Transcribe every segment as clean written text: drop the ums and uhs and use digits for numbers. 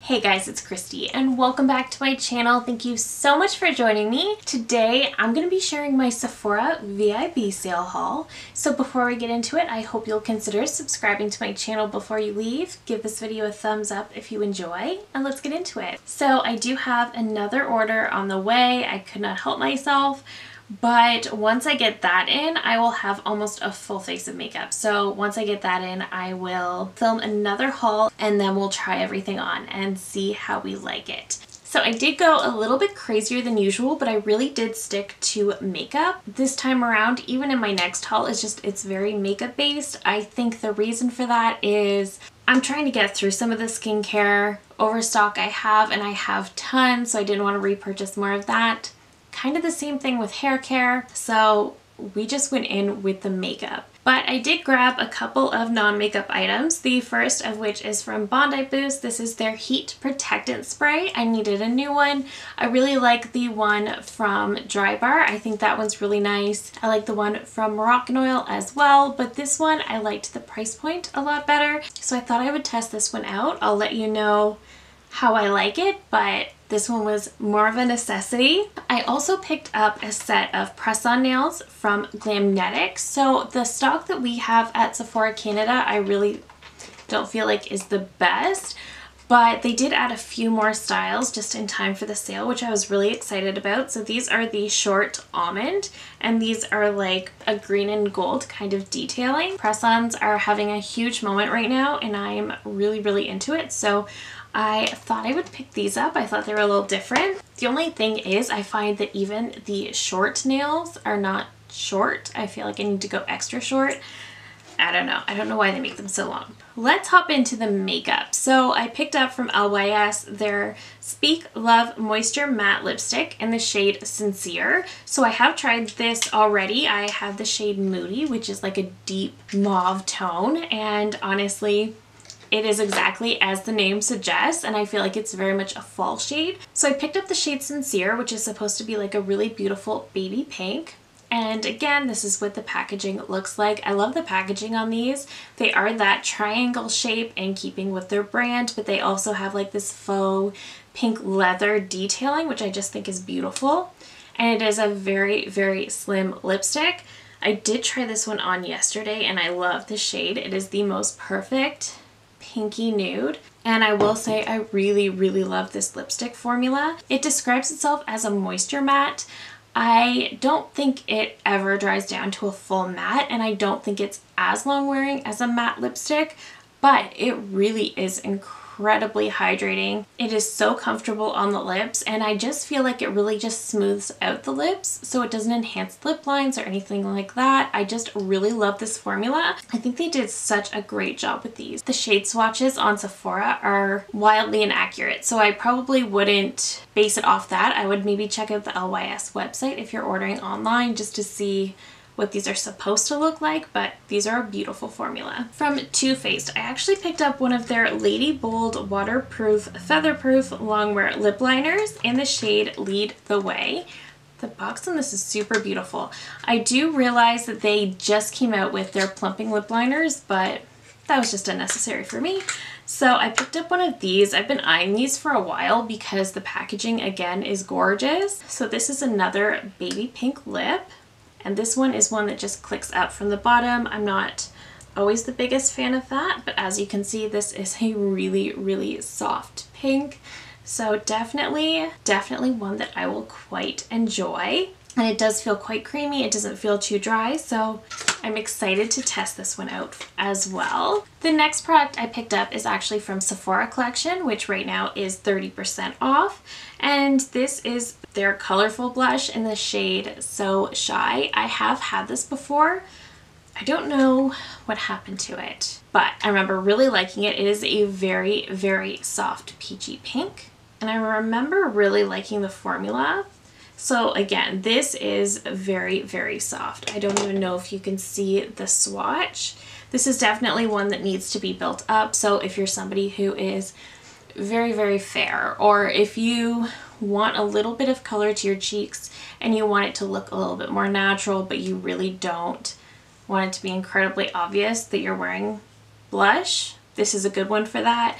Hey guys, it's Christy and welcome back to my channel. Thank you so much for joining me. Today I'm going to be sharing my Sephora VIB sale haul. So before we get into it, I hope you'll consider subscribing to my channel before you leave. Give this video a thumbs up if you enjoy, and let's get into it. So I do have another order on the way. I could not help myself. But once I get that in, I will have almost a full face of makeup. So once I get that in, I will film another haul and then we'll try everything on and see how we like it. So I did go a little bit crazier than usual, but I really did stick to makeup this time around. Even in my next haul, it's very makeup based. I think the reason for that is I'm trying to get through some of the skincare overstock I have, and I have tons, so I didn't want to repurchase more of that. Kind of the same thing with hair care, so we just went in with the makeup. But I did grab a couple of non-makeup items, the first of which is from Bondi Boost. This is their heat protectant spray. I needed a new one. I really like the one from Drybar. I think that one's really nice. I like the one from Moroccan as well, but this one I liked the price point a lot better, so I thought I would test this one out. I'll let you know how I like it, but this one was more of a necessity. I also picked up a set of press-on nails from Glamnetics. So the stock that we have at Sephora Canada, I really don't feel like is the best, but they did add a few more styles just in time for the sale, which I was really excited about. So these are the short almond, and these are like a green and gold kind of detailing. Press-ons are having a huge moment right now, and I'm really into it. So I thought I would pick these up. I thought they were a little different. The only thing is I find that even the short nails are not short. I feel like I need to go extra short. I don't know. I don't know why they make them so long. Let's hop into the makeup. So I picked up from LYS their Speak Love Moisture Matte Lipstick in the shade Sincere. So I have tried this already. I have the shade Moody, which is like a deep mauve tone, and honestly, it is exactly as the name suggests, and I feel like it's very much a fall shade. So I picked up the shade Sincere, which is supposed to be like a really beautiful baby pink. And again, this is what the packaging looks like. I love the packaging on these. They are that triangle shape in keeping with their brand, but they also have like this faux pink leather detailing, which I just think is beautiful. And it is a very slim lipstick. I did try this one on yesterday and I love the shade. It is the most perfect pinky nude, and I will say I really love this lipstick formula. It describes itself as a moisture matte. I don't think it ever dries down to a full matte, and I don't think it's as long wearing as a matte lipstick, but it really is incredibly hydrating. It is so comfortable on the lips, and I just feel like it really just smooths out the lips, so it doesn't enhance lip lines or anything like that. I just really love this formula. I think they did such a great job with these. The shade swatches on Sephora are wildly inaccurate, so I probably wouldn't base it off that. I would maybe check out the LYS website if you're ordering online just to see what these are supposed to look like, but these are a beautiful formula. From Too Faced, I actually picked up one of their Lady Bold Waterproof Featherproof Longwear Lip Liners in the shade Lead the Way. The box on this is super beautiful. I do realize that they just came out with their plumping lip liners, but that was just unnecessary for me. So I picked up one of these. I've been eyeing these for a while because the packaging again is gorgeous. So this is another baby pink lip. And this one is one that just clicks up from the bottom. I'm not always the biggest fan of that, but as you can see, this is a really soft pink. So definitely one that I will quite enjoy. And it does feel quite creamy. It doesn't feel too dry, so I'm excited to test this one out as well. The next product I picked up is actually from Sephora collection, which right now is 30% off. And this is their colorful blush in the shade So Shy. I have had this before. I don't know what happened to it, but I remember really liking it. It is a very soft peachy pink, and I remember really liking the formula. So again, this is very soft. I don't even know if you can see the swatch. This is definitely one that needs to be built up. So if you're somebody who is very fair, or if you want a little bit of color to your cheeks and you want it to look a little bit more natural, but you really don't want it to be incredibly obvious that you're wearing blush, this is a good one for that.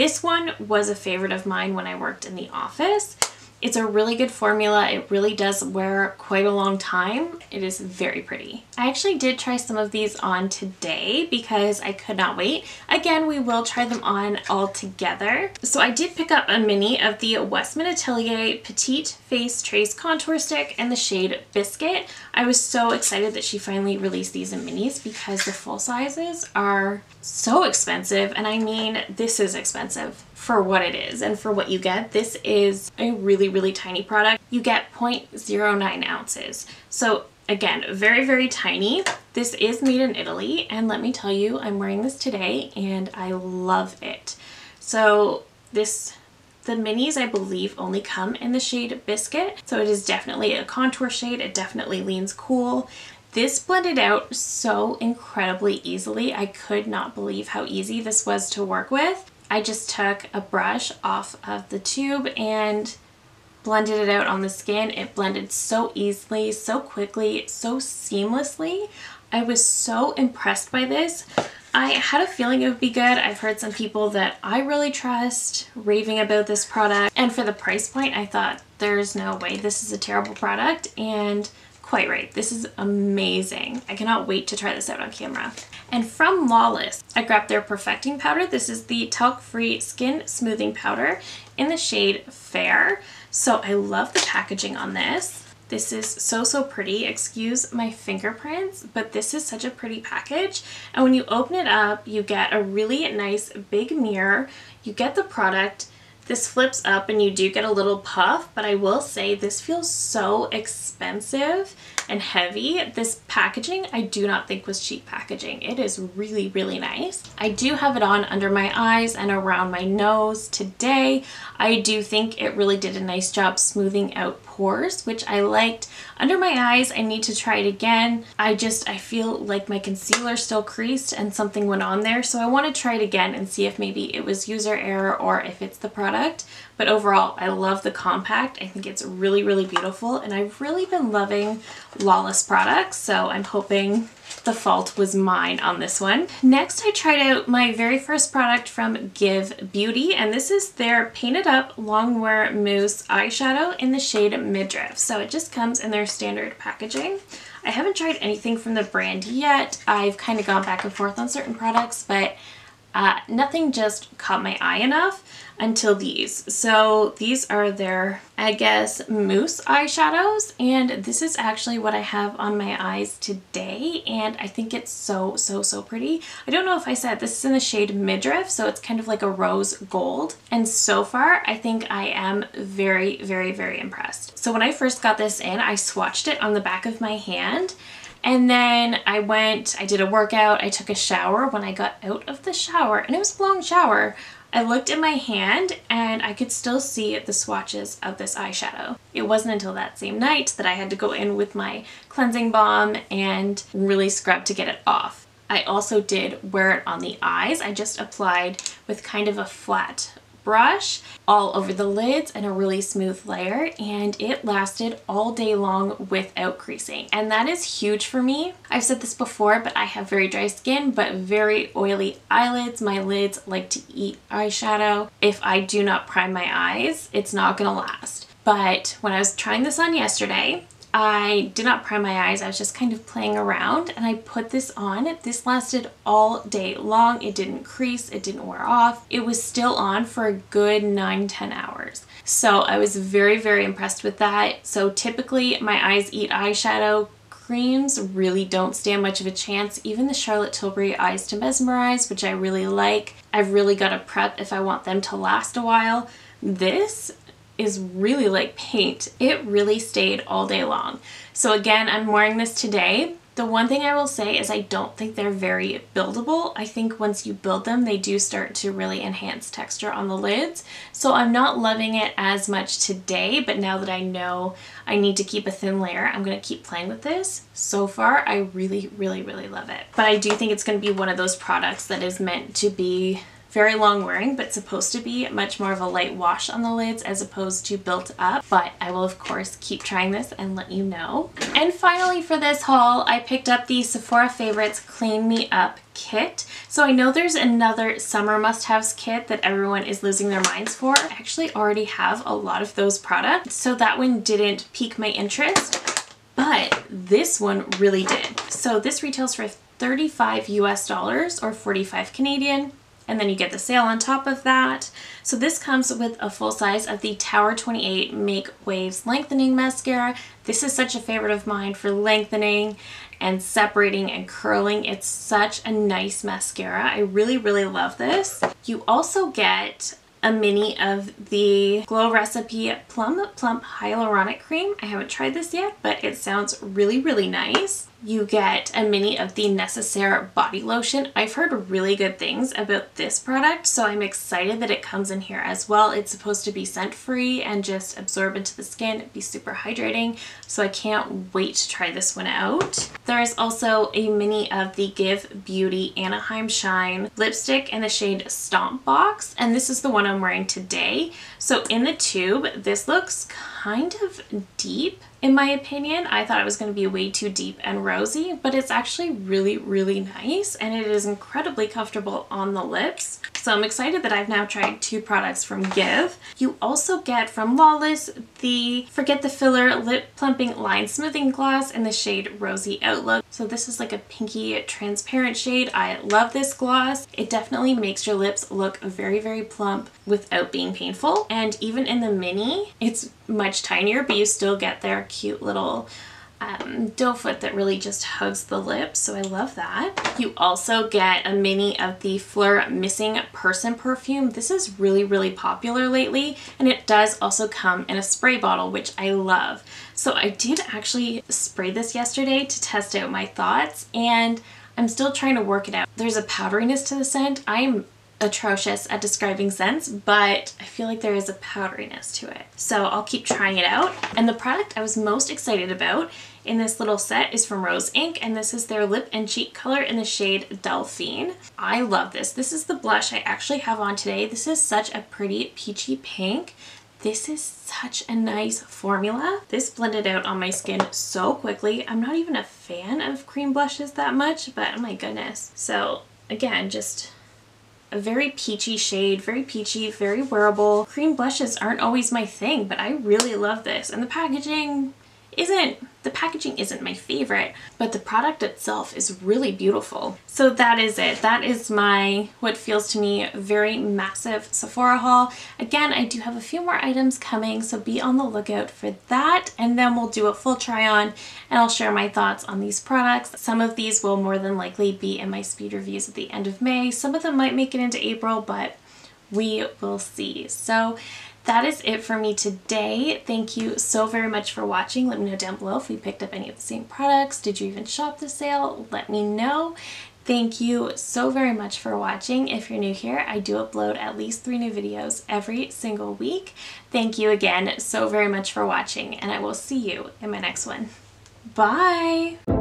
This one was a favorite of mine when I worked in the office. It's a really good formula. It really does wear quite a long time. It is very pretty. I actually did try some of these on today because I could not wait. Again, we will try them on all together. So I did pick up a mini of the Westman Atelier Petite Face Trace Contour Stick in the shade Biscuit. I was so excited that she finally released these in minis because the full sizes are so expensive. And I mean, this is expensive for what it is and for what you get. This is a really tiny product. You get 0.09 ounces. So again, very, very tiny. This is made in Italy, and let me tell you, I'm wearing this today and I love it. So the minis, I believe, only come in the shade Biscuit. So it is definitely a contour shade. It definitely leans cool. This blended out so incredibly easily. I could not believe how easy this was to work with. I just took a brush off of the tube and blended it out on the skin. It blended so easily, so quickly, so seamlessly. I was so impressed by this. I had a feeling it would be good. I've heard some people that I really trust raving about this product, and for the price point, I thought there's no way this is a terrible product, and quite right. This is amazing. I cannot wait to try this out on camera. And from Lawless, I grabbed their perfecting powder. This is the talc-free skin smoothing powder in the shade Fair. So I love the packaging on this. This is so pretty. Excuse my fingerprints, but this is such a pretty package. And when you open it up, you get a really nice big mirror. You get the product. This flips up and you do get a little puff, but I will say this feels so expensive and heavy. This packaging I do not think was cheap packaging. It is really nice. I do have it on under my eyes and around my nose today. I do think it really did a nice job smoothing out pores, which I liked. Under my eyes, I need to try it again. I feel like my concealer still creased and something went on there, so I want to try it again and see if maybe it was user error or if it's the product. But overall, I love the compact. I think it's really beautiful, and I've really been loving Lawless products, so I'm hoping the fault was mine on this one. Next, I tried out my very first product from Give Beauty, and this is their Painted Up Longwear Mousse eyeshadow in the shade Midriff. So it just comes in their standard packaging. I haven't tried anything from the brand yet. I've kind of gone back and forth on certain products, but nothing just caught my eye enough until these. So these are their, I guess, mousse eyeshadows, and this is actually what I have on my eyes today, and I think it's so pretty. I don't know if I said this is in the shade Midriff, so it's kind of like a rose gold, and so far I think I am very impressed. So when I first got this in, I swatched it on the back of my hand. And then I did a workout, I took a shower. When I got out of the shower, and it was a long shower, I looked at my hand and I could still see the swatches of this eyeshadow. It wasn't until that same night that I had to go in with my cleansing balm and really scrub to get it off. I also did wear it on the eyes. I just applied with kind of a flat brush all over the lids and a really smooth layer, and it lasted all day long without creasing, and that is huge for me. I've said this before, but I have very dry skin but very oily eyelids. My lids like to eat eyeshadow. If I do not prime my eyes, it's not gonna last. But when I was trying this on yesterday, I did not prime my eyes. I was just kind of playing around, and I put this on. This lasted all day long. It didn't crease. It didn't wear off. It was still on for a good 9-10 hours. So I was very impressed with that. So typically my eyes eat eyeshadow. Creams really don't stand much of a chance. Even the Charlotte Tilbury Eyes to Mesmerize, which I really like, I've really got to prep if I want them to last a while. This is really like paint. It really stayed all day long. So again, I'm wearing this today. The one thing I will say is I don't think they're very buildable. I think once you build them, they do start to really enhance texture on the lids. So I'm not loving it as much today, but now that I know I need to keep a thin layer, I'm gonna keep playing with this. So far, I really love it. But I do think it's gonna be one of those products that is meant to be very long wearing, but supposed to be much more of a light wash on the lids as opposed to built up. But I will of course keep trying this and let you know. And finally for this haul, I picked up the Sephora Favorites Clean Me Up kit. So I know there's another summer must-haves kit that everyone is losing their minds for. I actually already have a lot of those products, so that one didn't pique my interest, but this one really did. So this retails for $35 US or 45 Canadian. And then you get the sale on top of that. So this comes with a full size of the Tower 28 Make Waves Lengthening Mascara. This is such a favorite of mine for lengthening and separating and curling. It's such a nice mascara. I really, really love this. You also get a mini of the Glow Recipe Plum Plump Hyaluronic Cream. I haven't tried this yet, but it sounds really, really nice. You get a mini of the Necessaire Body Lotion. I've heard really good things about this product, so I'm excited that it comes in here as well. It's supposed to be scent-free and just absorb into the skin, be super hydrating, so I can't wait to try this one out. There is also a mini of the Give Beauty Anaheim Shine lipstick in the shade Stomp Box, and this is the one I'm wearing today. So in the tube, this looks kind of deep. In my opinion, I thought it was going to be way too deep and rosy, but it's actually really, really nice, and it is incredibly comfortable on the lips. So I'm excited that I've now tried 2 products from Give. You also get from Lawless the Forget the Filler Lip Plumping Line Smoothing Gloss in the shade Rosy Outlook. So this is like a pinky transparent shade. I love this gloss. It definitely makes your lips look very, very plump without being painful. And even in the mini, it's much tinier, but you still get their cute little doe foot that really just hugs the lips, so I love that. You also get a mini of the Fleur Missing Person perfume. This is really, really popular lately, and it does also come in a spray bottle, which I love. So I did actually spray this yesterday to test out my thoughts, and I'm still trying to work it out. There's a powderiness to the scent. I'm atrocious at describing scents, but I feel like there is a powderiness to it. So I'll keep trying it out. And the product I was most excited about in this little set is from Rose Inc, and this is their lip and cheek color in the shade Delphine. I love this. This is the blush I actually have on today. This is such a pretty peachy pink. This is such a nice formula. This blended out on my skin so quickly. I'm not even a fan of cream blushes that much, but oh my goodness. So again, just a very peachy shade, very peachy, very wearable. Cream blushes aren't always my thing, but I really love this. And the packaging isn't my favorite, but the product itself is really beautiful. So that is it. That is my, what feels to me, very massive Sephora haul. Again, I do have a few more items coming, so be on the lookout for that. And then we'll do a full try on and I'll share my thoughts on these products. Some of these will more than likely be in my speed reviews at the end of May. Some of them might make it into April, but we will see. So that is it for me today. Thank you so very much for watching. Let me know down below if we picked up any of the same products. Did you even shop the sale? Let me know. Thank you so very much for watching. If you're new here, I do upload at least 3 new videos every single week. Thank you again so very much for watching, and I will see you in my next one. Bye!